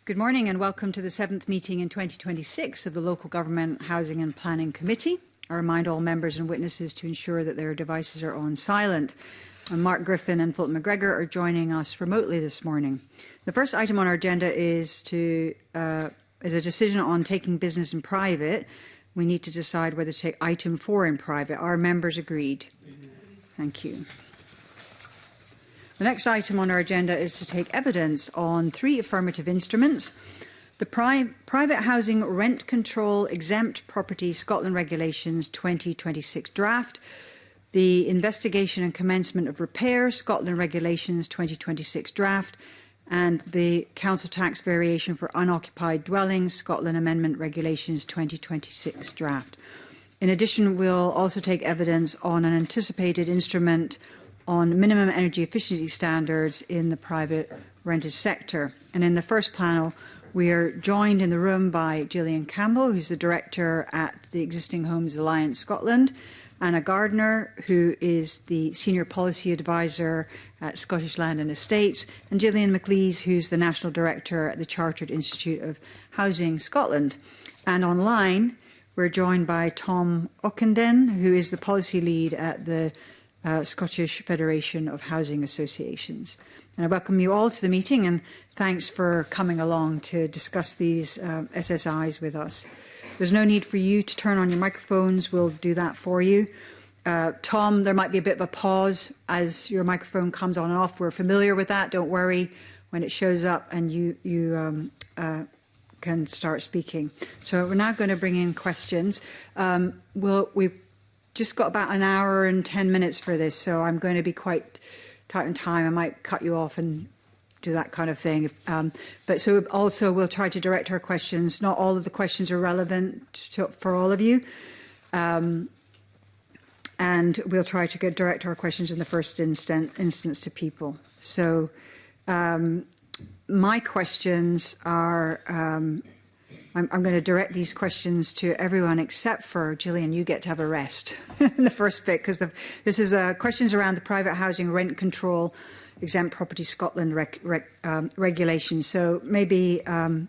Good morning and welcome to the 7th meeting in 2026 of the Local Government Housing and Planning Committee. I remind all members and witnesses to ensure that their devices are on silent. And Mark Griffin and Fulton McGregor are joining us remotely this morning. The first item on our agenda is a decision on taking business in private. We need to decide whether to take item 4 in private. Are members agreed? Thank you. The next item on our agenda is to take evidence on 3 affirmative instruments. The Private Housing Rent Control Exempt Property Scotland Regulations 2026 draft, the Investigation and Commencement of Repair Scotland Regulations 2026 draft, and the Council Tax Variation for Unoccupied Dwellings Scotland Amendment Regulations 2026 draft. In addition, we'll also take evidence on an anticipated instrument on minimum energy efficiency standards in the private rented sector. And in the first panel, we are joined in the room by Gillian Campbell, who's the Director at the Existing Homes Alliance Scotland, Anna Gardner, who is the Senior Policy Advisor at Scottish Land and Estates, and Gillian McLeese, who's the National Director at the Chartered Institute of Housing Scotland. And online, we're joined by Tom Ockenden, who is the Policy Lead at the Scottish Federation of Housing Associations. And I welcome you all to the meeting and thanks for coming along to discuss these SSIs with us. There's no need for you to turn on your microphones. We'll do that for you. Tom, there might be a bit of a pause as your microphone comes on and off. We're familiar with that. Don't worry when it shows up and you can start speaking. So we're now going to bring in questions. We've just got about an hour and 10 minutes for this, so I'm going to be quite tight on time. I might cut you off and do that kind of thing. But so also we'll try to direct our questions. Not all of the questions are relevant for all of you. And we'll try to direct our questions in the first instance to people. So my questions are... I'm going to direct these questions to everyone except for Gillian. You get to have a rest in the first bit because this is questions around the Private Housing Rent Control Exempt Property Scotland regulations. So maybe, Anna,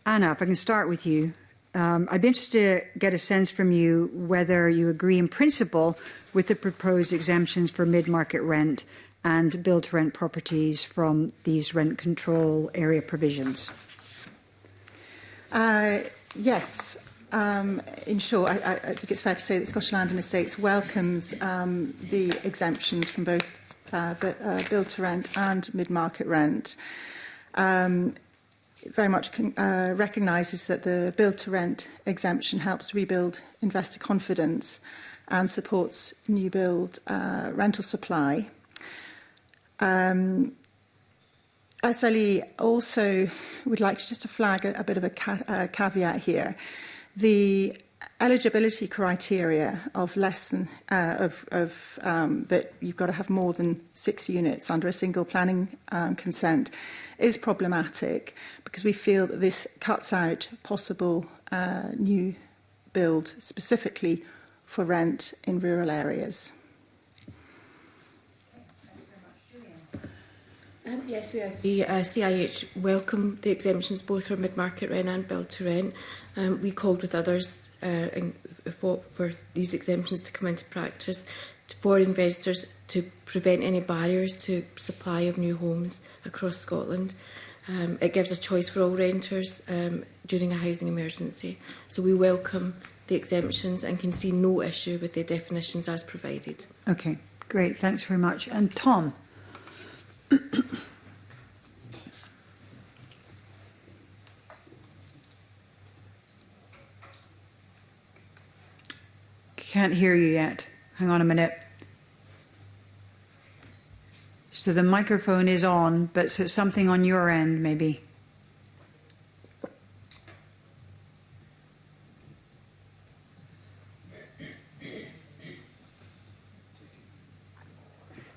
if I can start with you. I'd be interested to get a sense from you whether you agree in principle with the proposed exemptions for mid-market rent and build-to-rent properties from these rent control area provisions. Yes. In short, I think it's fair to say that Scottish Land and Estates welcomes the exemptions from both build-to-rent and mid-market rent. It very much recognises that the build-to-rent exemption helps rebuild investor confidence and supports new build rental supply. SLE also would like to just flag a bit of a caveat here. The eligibility criteria of less than that you've got to have more than 6 units under a single planning consent is problematic because we feel that this cuts out possible new build specifically for rent in rural areas. Yes, we agree. CIH welcome the exemptions both for mid-market rent and build-to-rent. We called with others for these exemptions to come into practice for investors to prevent any barriers to supply of new homes across Scotland. It gives a choice for all renters during a housing emergency. So we welcome the exemptions and can see no issue with the definitions as provided. Okay, great. Thanks very much. And Tom? Can't hear you yet. Hang on a minute. So the microphone is on, but so something on your end maybe.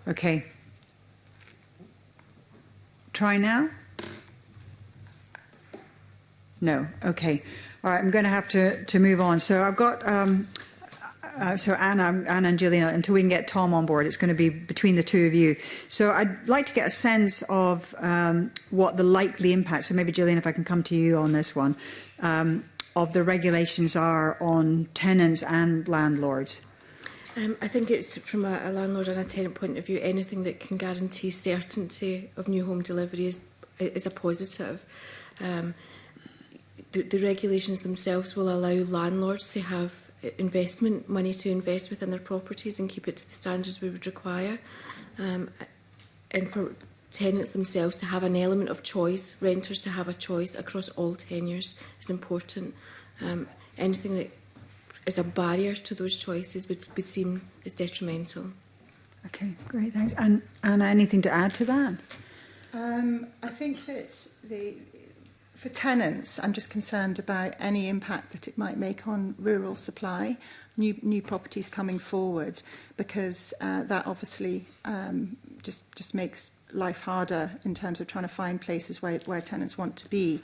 Okay. Try now? No. Okay. All right. I'm going to have to move on. So I've got So Anna and Gillian, until we can get Tom on board, it's going to be between the two of you. So I'd like to get a sense of what the likely impact, so maybe Gillian, if I can come to you on this one, of the regulations are on tenants and landlords. I think it's from a landlord and a tenant point of view, anything that can guarantee certainty of new home delivery is a positive. The regulations themselves will allow landlords to have investment money to invest within their properties and keep it to the standards we would require. And for tenants themselves to have an element of choice, renters to have a choice across all tenures is important. Anything that is a barrier to those choices would seem is detrimental. Okay, great, thanks. And Anna, anything to add to that? I think that for tenants, I'm just concerned about any impact that it might make on rural supply, new properties coming forward, because that obviously just makes life harder in terms of trying to find places where tenants want to be.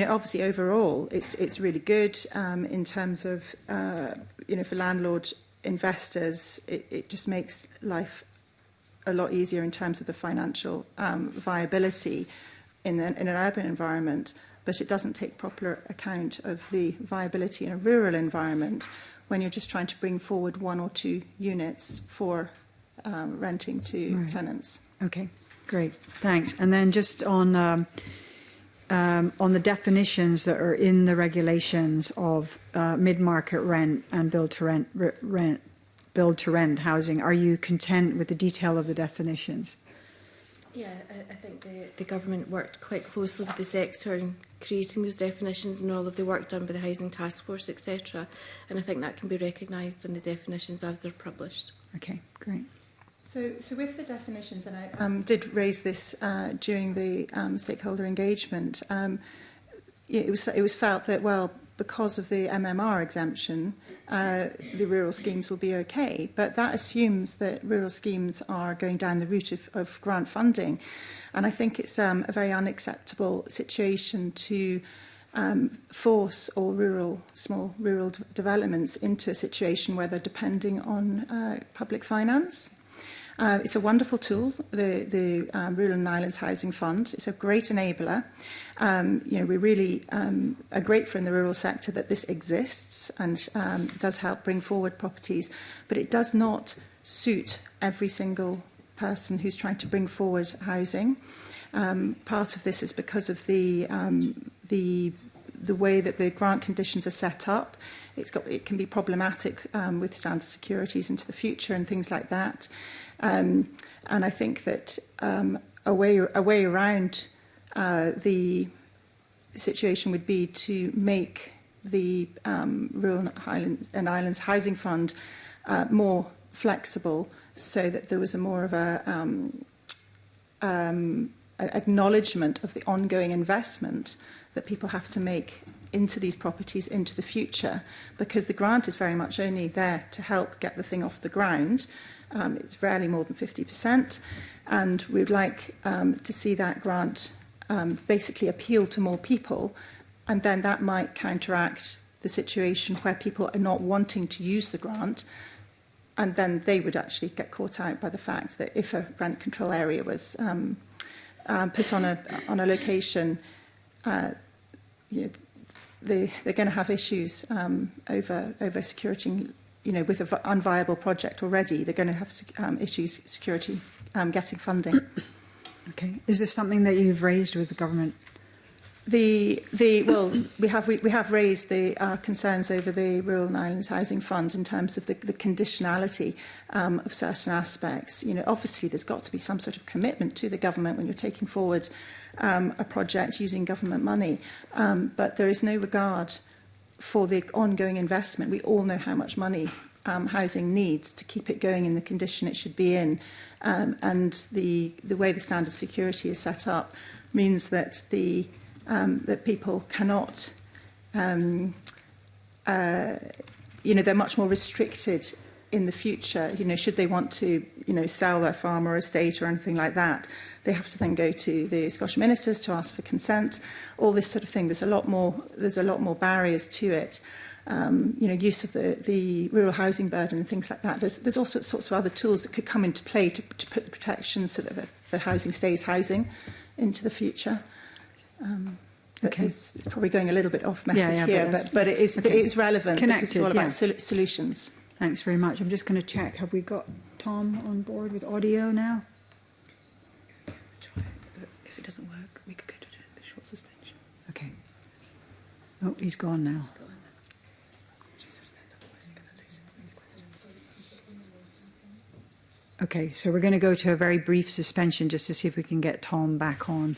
Obviously overall, it's really good in terms of for landlord investors. It just makes life a lot easier in terms of the financial viability in an urban environment, but it doesn't take proper account of the viability in a rural environment when you're just trying to bring forward 1 or 2 units for renting to tenants. Okay, great, thanks. And then just on the definitions that are in the regulations of mid-market rent and build-to-rent housing, are you content with the detail of the definitions? Yeah, I think the government worked quite closely with the sector in creating those definitions and all of the work done by the Housing Task Force, etc. And I think that can be recognised in the definitions as they're published. Okay, great. So with the definitions, and I did raise this during the stakeholder engagement, it was felt that, well, because of the MMR exemption, the rural schemes will be okay. But that assumes that rural schemes are going down the route of grant funding. And I think it's a very unacceptable situation to force all small rural developments into a situation where they're depending on public finance. It's a wonderful tool, the Rural and Islands Housing Fund. It's a great enabler. We really are grateful in the rural sector that this exists and does help bring forward properties, but it does not suit every single person who's trying to bring forward housing. Part of this is because of the way that the grant conditions are set up. It can be problematic with standard securities into the future and things like that. And I think that a way around the situation would be to make the Rural and Islands Housing Fund more flexible, so that there was a more of an acknowledgement of the ongoing investment that people have to make into these properties into the future, because the grant is very much only there to help get the thing off the ground. It's rarely more than 50%, and we'd like to see that grant basically appeal to more people, and then that might counteract the situation where people are not wanting to use the grant, and then they would actually get caught out by the fact that if a rent control area was put on a location, they're going to have issues over securing. With an unviable project already, they're going to have issues security getting funding. Okay, is this something that you've raised with the government? Well, we have raised our concerns over the Rural and Islands Housing Fund in terms of the conditionality of certain aspects. Obviously, there's got to be some sort of commitment to the government when you're taking forward a project using government money, but there is no regard for the ongoing investment. We all know how much money housing needs to keep it going in the condition it should be in, and the way the standard security is set up means that that people cannot, they're much more restricted in the future. Should they want to, sell their farm or estate or anything like that, they have to then go to the Scottish ministers to ask for consent. All this sort of thing. There's a lot more barriers to it. use of the rural housing burden and things like that. There's also sorts of other tools that could come into play to put the protections so that the housing stays housing into the future. Okay. It's probably going a little bit off message Yeah, here, but it is, okay. it is relevant because it's all about yeah. solutions. Thanks very much. I'm just going to check. Have we got Tom on board with audio now? If it doesn't work, we could go to a short suspension. Okay. Oh, he's gone now. Okay, so we're going to go to a very brief suspension just to see if we can get Tom back on.